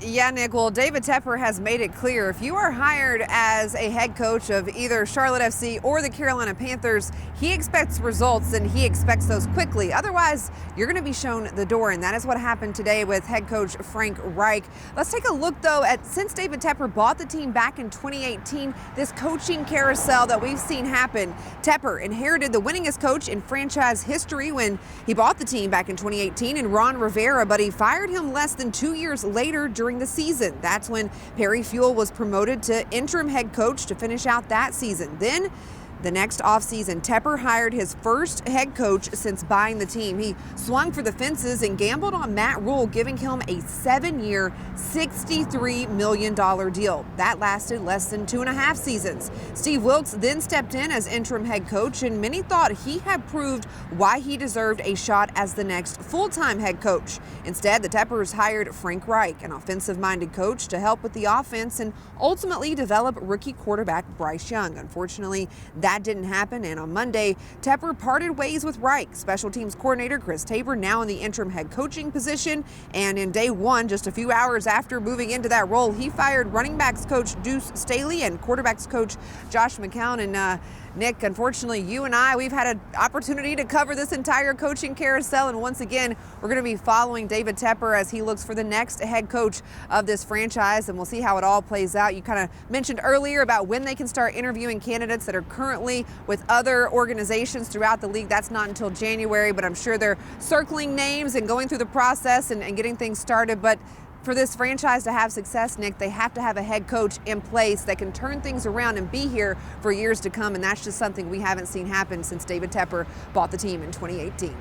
Yeah, Nick. Well, David Tepper has made it clear if you are hired as a head coach of either Charlotte FC or the Carolina Panthers, he expects results and he expects those quickly. Otherwise, you're going to be shown the door. And that is what happened today with head coach Frank Reich. Let's take a look, though, at since David Tepper bought the team back in 2018, this coaching carousel that we've seen happen. Tepper inherited the winningest coach in franchise history when he bought the team back in 2018 in Ron Rivera, but he fired him less than 2 years later during the season. That's when Frank Reich was promoted to interim head coach to finish out that season. Then the next offseason, Tepper hired his first head coach since buying the team. He swung for the fences and gambled on Matt Rhule, giving him a 7-year, $63 million deal. That lasted less than 2.5 seasons. Steve Wilkes then stepped in as interim head coach, and many thought he had proved why he deserved a shot as the next full-time head coach. Instead, the Teppers hired Frank Reich, an offensive-minded coach, to help with the offense and ultimately develop rookie quarterback Bryce Young. Unfortunately, that didn't happen, and on Monday, Tepper parted ways with Reich. Special teams coordinator Chris Tabor now in the interim head coaching position, and in day one, just a few hours after moving into that role, he fired running backs coach Deuce Staley and quarterbacks coach Josh McCown. And Nick, unfortunately, you and we've had an opportunity to cover this entire coaching carousel, and once again, we're going to be following David Tepper as he looks for the next head coach of this franchise, and we'll see how it all plays out. You kind of mentioned earlier about when they can start interviewing candidates that are currently with other organizations throughout the league. That's not until January, but I'm sure they're circling names and going through the process and getting things started. But for this franchise to have success, Nick, they have to have a head coach in place that can turn things around and be here for years to come, and that's just something we haven't seen happen since David Tepper bought the team in 2018.